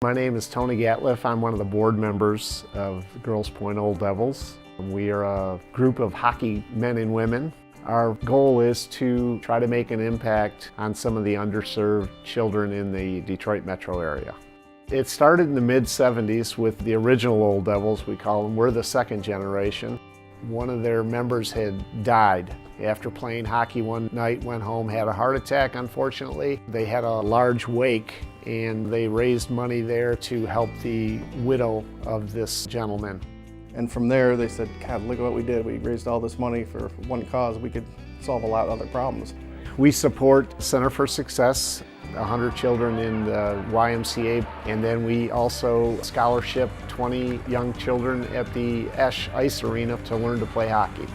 My name is Tony Gatliff. I'm one of the board members of Grosse Pointe Old Devils. We are a group of hockey men and women. Our goal is to try to make an impact on some of the underserved children in the Detroit metro area. It started in the mid-70s with the original Old Devils, we call them. We're the second generation. One of their members had died after playing hockey one night, went home, had a heart attack, unfortunately. They had a large wake and they raised money there to help the widow of this gentleman. And from there they said, God, look at what we did. We raised all this money for one cause. We could solve a lot of other problems. We support Center for Success, 100 children in the YMCA, and then we also scholarship 20 young children at the Esch Ice Arena to learn to play hockey.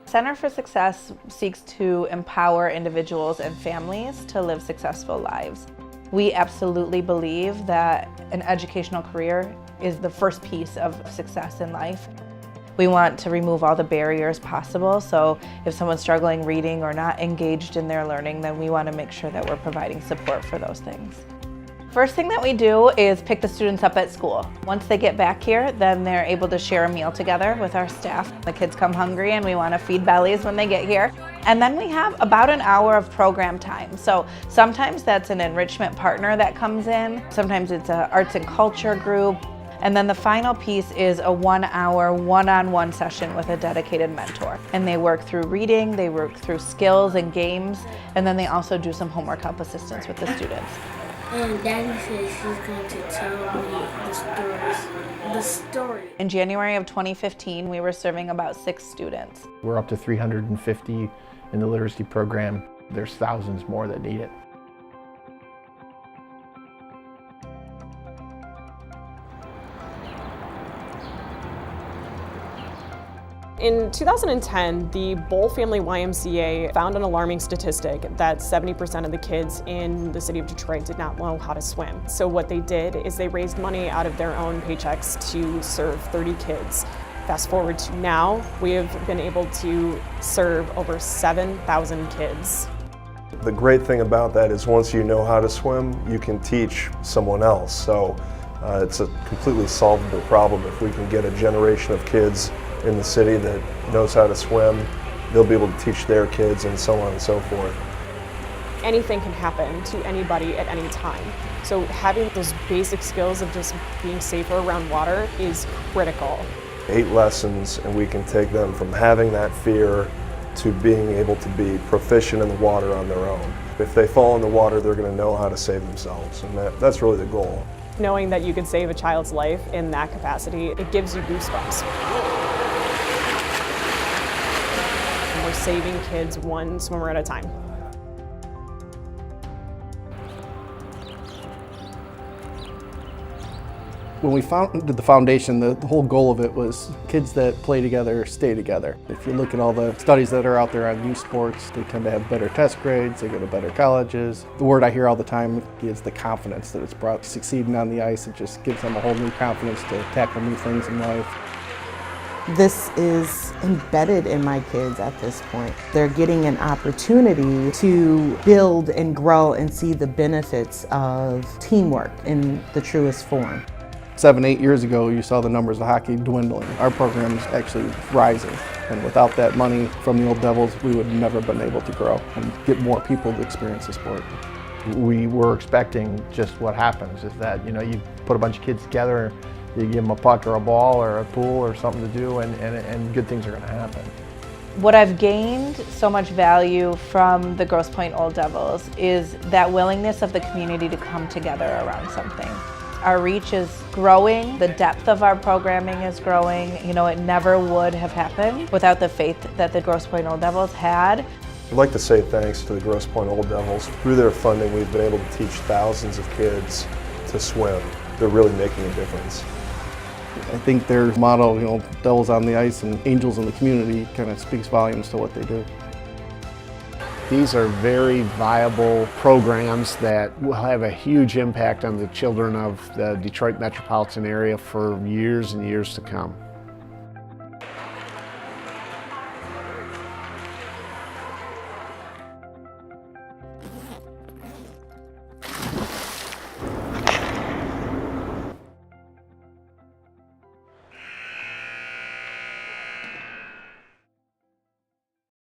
Center for Success seeks to empower individuals and families to live successful lives. We absolutely believe that an educational career is the first piece of success in life. We want to remove all the barriers possible, so if someone's struggling reading or not engaged in their learning, then we want to make sure that we're providing support for those things. First thing that we do is pick the students up at school. Once they get back here, then they're able to share a meal together with our staff. The kids come hungry and we want to feed bellies when they get here. And then we have about an hour of program time. So sometimes that's an enrichment partner that comes in. Sometimes it's an arts and culture group. And then the final piece is a 1 hour, one-on-one session with a dedicated mentor. And they work through reading, they work through skills and games, and then they also do some homework help assistance with the students. And Daddy says he's going to tell me the story. In January of 2015, we were serving about 6 students. We're up to 350 in the literacy program. There's thousands more that need it. In 2010, the Bowl Family YMCA found an alarming statistic that 70% of the kids in the city of Detroit did not know how to swim. So what they did is they raised money out of their own paychecks to serve 30 kids. Fast forward to now, we have been able to serve over 7,000 kids. The great thing about that is once you know how to swim, you can teach someone else. So it's a completely solvable problem. If we can get a generation of kids in the city that knows how to swim, they'll be able to teach their kids and so on and so forth. Anything can happen to anybody at any time. So having those basic skills of just being safer around water is critical. 8 lessons and we can take them from having that fear to being able to be proficient in the water on their own. If they fall in the water, they're going to know how to save themselves, and that's really the goal. Knowing that you can save a child's life in that capacity, it gives you goosebumps. And we're saving kids one swimmer at a time. When we founded the foundation, the whole goal of it was kids that play together stay together. If you look at all the studies that are out there on youth sports, they tend to have better test grades, they go to better colleges. The word I hear all the time is the confidence that it's brought. Succeeding on the ice, it just gives them a whole new confidence to tackle new things in life. This is embedded in my kids at this point. They're getting an opportunity to build and grow and see the benefits of teamwork in the truest form. 7, 8 years ago, you saw the numbers of hockey dwindling. Our program is actually rising. And without that money from the Old Devils, we would never have been able to grow and get more people to experience the sport. We were expecting just what happens is that, you put a bunch of kids together, you give them a puck or a ball or a pool or something to do, and good things are going to happen. What I've gained so much value from the Grosse Pointe Old Devils is that willingness of the community to come together around something. Our reach is growing, the depth of our programming is growing. It never would have happened without the faith that the Grosse Pointe Old Devils had. I'd like to say thanks to the Grosse Pointe Old Devils. Through their funding, we've been able to teach thousands of kids to swim. They're really making a difference. I think their motto, devils on the ice and angels in the community, kind of speaks volumes to what they do. These are very viable programs that will have a huge impact on the children of the Detroit metropolitan area for years and years to come. it.